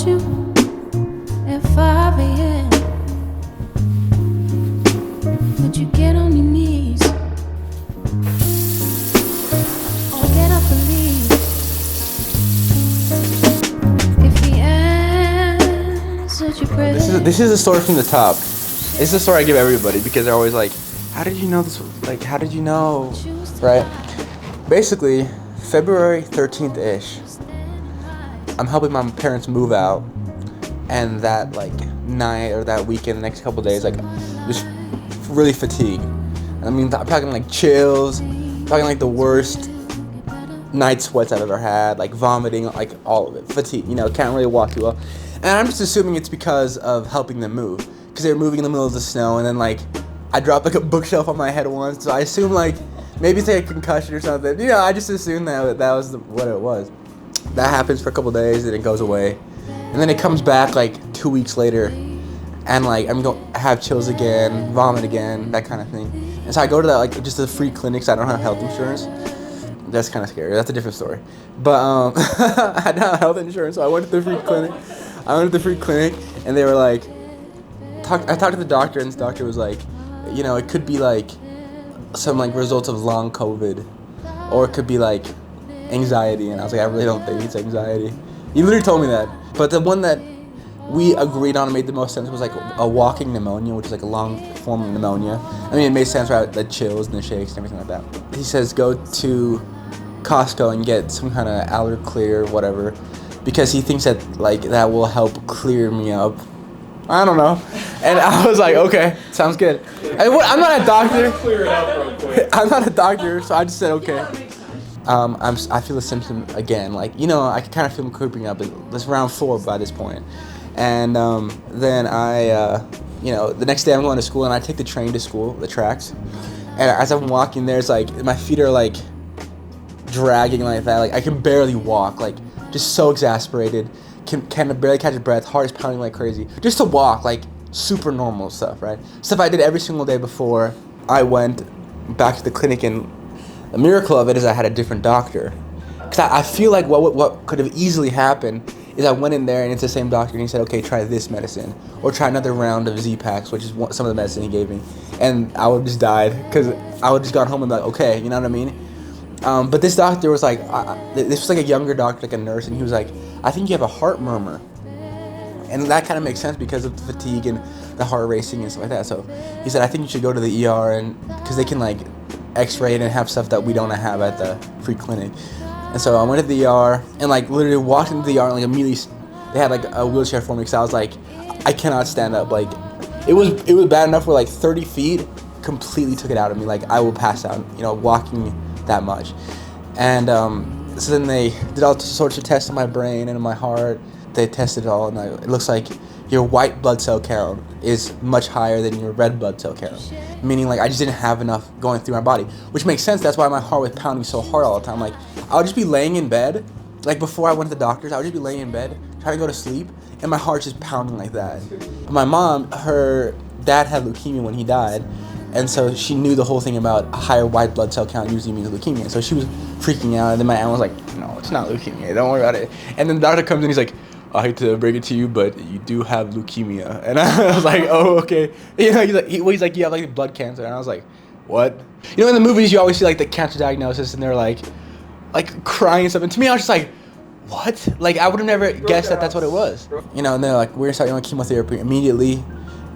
you at 5 a.m. Would you get on your knees or get up and leave? If he answered your prayer. This is a story from the top. This is a story I give everybody because they're always like, how did you know this? Like, how did you know? Right? Basically, February 13th-ish, I'm helping my parents move out, and that like night or that weekend, the next couple of days, like just really fatigued. I mean, I'm talking like chills, talking like the worst night sweats I've ever had, like vomiting, like all of it, fatigue. You know, can't really walk too well, and I'm just assuming it's because of helping them move, because they were moving in the middle of the snow, and then like I dropped like a bookshelf on my head once, so I assume like maybe it's like a concussion or something. You know, I just assumed that was what it was. That happens for a couple days, and it goes away, and then it comes back like 2 weeks later, and like I'm going to have chills again, vomit again, that kind of thing. And so I go to that like just the free clinics. I don't have health insurance. That's kind of scary. That's a different story. But I had no health insurance, so I went to the free clinic. And they were like, I talked to the doctor, and the doctor was like, you know, it could be like some like results of long COVID, or it could be like anxiety. And I was like, I really don't think it's anxiety. He literally told me that. But the one that we agreed on and made the most sense was like a walking pneumonia, which is like a long form of pneumonia. I mean, it made sense, right? The chills and the shakes and everything like that. He says go to Costco and get some kind of Allerclear or whatever, because he thinks that like that will help clear me up. I don't know. And I was like, okay, sounds good. I'm not a doctor. Clear it up real quick. I'm not a doctor, so I just said okay. I feel a symptom again, like, you know, I can kind of feel them creeping up. It's round 4 by this point. And then I, you know, the next day I'm going to school, and I take the train to school, the tracks. And as I'm walking there, it's like my feet are like dragging like that. Like I can barely walk, like just so exasperated. Can barely catch a breath. Heart is pounding like crazy. Just to walk, like super normal stuff, right? Stuff I did every single day before I went back to the clinic. And the miracle of it is I had a different doctor. Because I feel like what could have easily happened is I went in there and it's the same doctor, and he said, okay, try this medicine, or try another round of Z-Paks, which is some of the medicine he gave me. And I would have just died, because I would have just gone home and be like, okay, you know what I mean? But this doctor was like, this was like a younger doctor, like a nurse, and he was like, I think you have a heart murmur. And that kind of makes sense because of the fatigue and the heart racing and stuff like that. So he said, I think you should go to the ER, and because they can like x-ray it and have stuff that we don't have at the free clinic. And so I went to the ER, and like literally walked into the ER, and like immediately they had like a wheelchair for me, because I was like, I cannot stand up. Like it was bad enough where like 30 feet completely took it out of me. Like I will pass out, you know, walking that much. And so then they did all sorts of tests in my brain and in my heart. They tested it all, and it looks like your white blood cell count is much higher than your red blood cell count. Meaning like I just didn't have enough going through my body, which makes sense. That's why my heart was pounding so hard all the time. Like I would just be laying in bed, like before I went to the doctors, I would just be laying in bed, trying to go to sleep, and my heart's just pounding like that. But my mom, her dad had leukemia when he died, and so she knew the whole thing about a higher white blood cell count usually means leukemia. So she was freaking out, and then my aunt was like, no, it's not leukemia, don't worry about it. And then the doctor comes in, he's like, I hate to break it to you, but you do have leukemia. And I was like, oh, okay. You know, he's like, you have like blood cancer. And I was like, what? You know, in the movies, you always see like the cancer diagnosis, and they're like crying and stuff. And to me, I was just like, what? Like, I would have never guessed that that's what it was. You know, and they're like, we're gonna start you on chemotherapy immediately,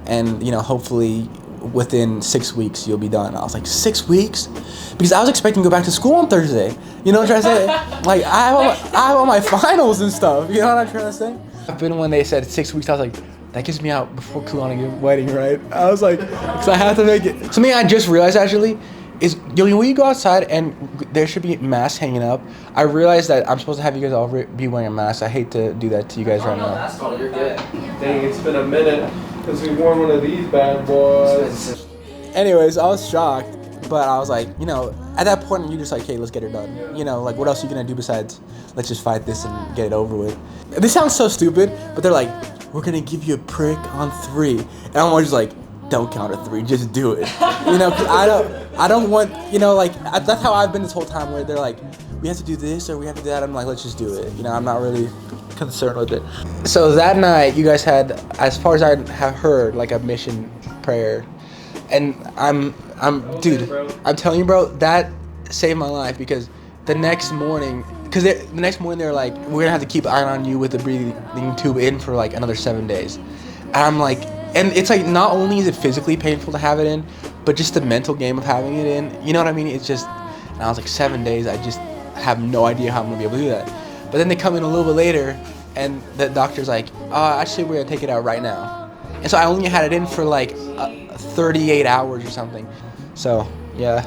and you know, hopefully within 6 weeks you'll be done. I was like, 6 weeks? Because I was expecting to go back to school on Thursday. You know what I'm trying to say? Like, I have all my finals and stuff. You know what I'm trying to say? Then when they said 6 weeks, I was like, that gets me out before Kulani's wedding, right? I was like, because I have to make it. Something I just realized actually is, when you go outside and there should be masks hanging up, I realized that I'm supposed to have you guys all be wearing a mask. I hate to do that to you guys right now. That's all, you're good. Dang, it's been a minute since we wore one of these bad boys. Anyways, I was shocked, but I was like, you know, at that point, you're just like, hey, let's get her done. You know, like, what else are you gonna do besides let's just fight this and get it over with? This sounds so stupid, but they're like, we're gonna give you a prick on 3. And I'm always just like, don't count to 3, just do it. You know, 'cause I don't want, you know, like, that's how I've been this whole time, where they're like, we have to do this or we have to do that. I'm like, let's just do it. You know, I'm not really concerned with it. So that night, you guys had, as far as I have heard, like a mission prayer. And dude, I'm telling you, bro, that saved my life, because the next morning, they're like, we're gonna have to keep an eye on you with the breathing tube in for like another 7 days. And I'm like, and it's like, not only is it physically painful to have it in, but just the mental game of having it in. You know what I mean? It's just, and I was like, 7 days, I just have no idea how I'm gonna be able to do that. But then they come in a little bit later, and the doctor's like, actually, we're gonna take it out right now. And so I only had it in for like 38 hours or something. So yeah,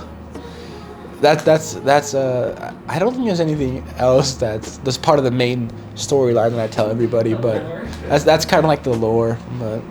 that's I don't think there's anything else that's part of the main storyline that I tell everybody, but that's kind of like the lore. But